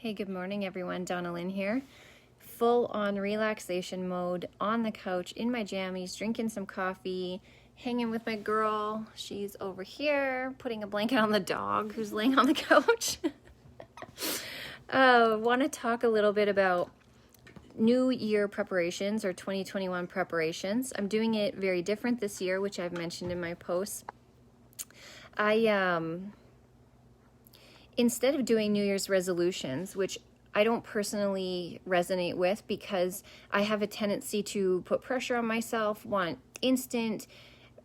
Hey, good morning, everyone. Donna Lynn here. Full on relaxation mode on the couch in my jammies, drinking some coffee, hanging with my girl. She's over here putting a blanket on the dog who's laying on the couch. Want to talk a little bit about New Year preparations or 2021 preparations. I'm doing it very different this year, which I've mentioned in my posts. Instead of doing New Year's resolutions, which I don't personally resonate with because I have a tendency to put pressure on myself, want instant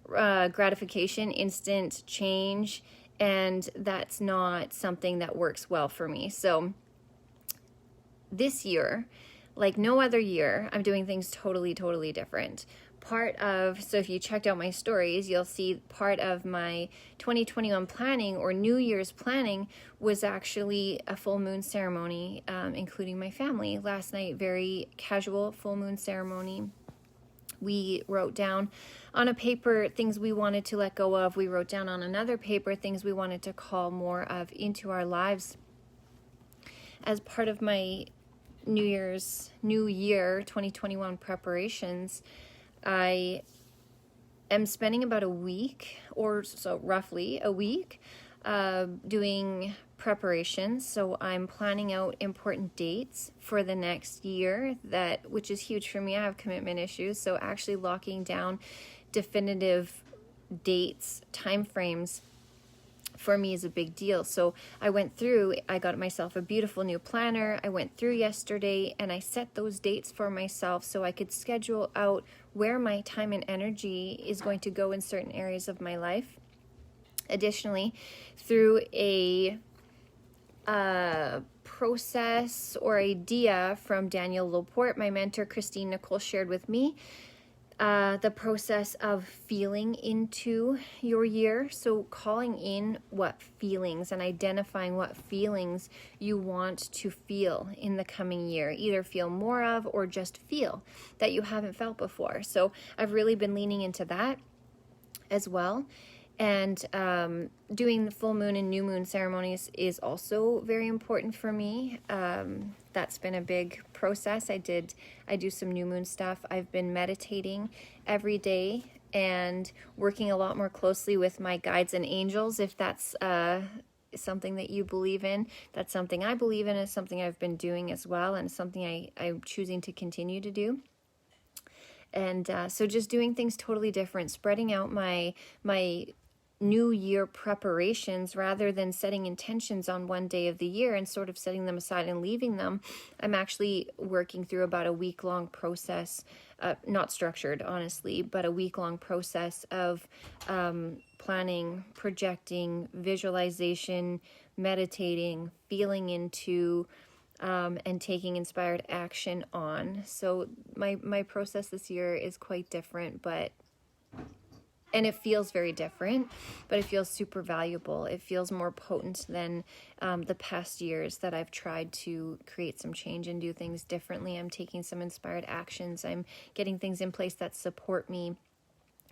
gratification, instant change, and that's not something that works well for me. So this year, like no other year, I'm doing things totally different. So if you checked out my stories, you'll see part of my 2021 planning or New Year's planning was actually a full moon ceremony, including my family. Last night, very casual full moon ceremony. We wrote down on a paper things we wanted to let go of. We wrote down on another paper things we wanted to call more of into our lives. As part of my New Year 2021 preparations, I am spending about a week or so, roughly a week, doing preparations. So I'm planning out important dates for the next year, which is huge for me. I have commitment issues. So actually locking down definitive dates, timeframes for me is a big deal. So I got myself a beautiful new planner. I went through yesterday and I set those dates for myself so I could schedule out where my time and energy is going to go in certain areas of my life. Additionally, through a process or idea from Daniel Laporte, my mentor Christine Nicole shared with me, the process of feeling into your year. So calling in what feelings and identifying what feelings you want to feel in the coming year, either feel more of or just feel that you haven't felt before. So I've really been leaning into that as well. And doing the full moon and new moon ceremonies is also very important for me. That's been a big process. I do some new moon stuff. I've been meditating every day and working a lot more closely with my guides and angels. If that's something that you believe in, that's something I believe in. It's something I've been doing as well, and something I'm choosing to continue to do. And so just doing things totally different, spreading out my New Year preparations rather than setting intentions on one day of the year and sort of setting them aside and leaving them. I'm actually working through about a week-long process, not structured, honestly, but a week-long process of planning, projecting, visualization, meditating, feeling into, and taking inspired action on. So my process this year is quite different, and it feels very different, but it feels super valuable. It feels more potent than the past years that I've tried to create some change and do things differently. I'm taking some inspired actions. I'm getting things in place that support me.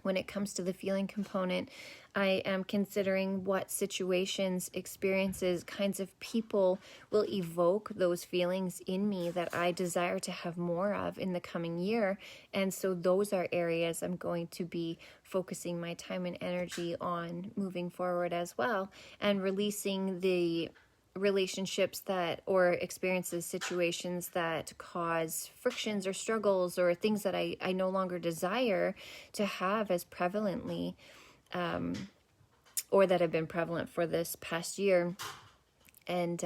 When it comes to the feeling component, I am considering what situations, experiences, kinds of people will evoke those feelings in me that I desire to have more of in the coming year. And so those are areas I'm going to be focusing my time and energy on moving forward as well, and releasing the relationships or experiences, situations that cause frictions or struggles or things that I no longer desire to have as prevalently, or that have been prevalent for this past year. And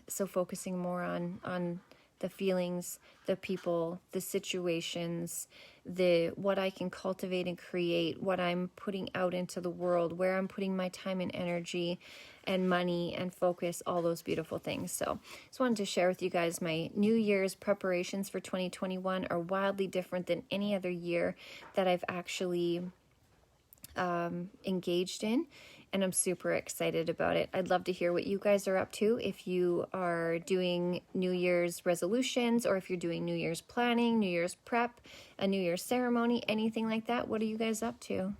so focusing more on the feelings, the people, the situations, what I can cultivate and create, what I'm putting out into the world, where I'm putting my time and energy and money and focus, all those beautiful things. So just wanted to share with you guys my New Year's preparations for 2021 are wildly different than any other year that I've actually engaged in. And I'm super excited about it. I'd love to hear what you guys are up to. If you are doing New Year's resolutions, or if you're doing New Year's planning, New Year's prep, a New Year's ceremony, anything like that, what are you guys up to?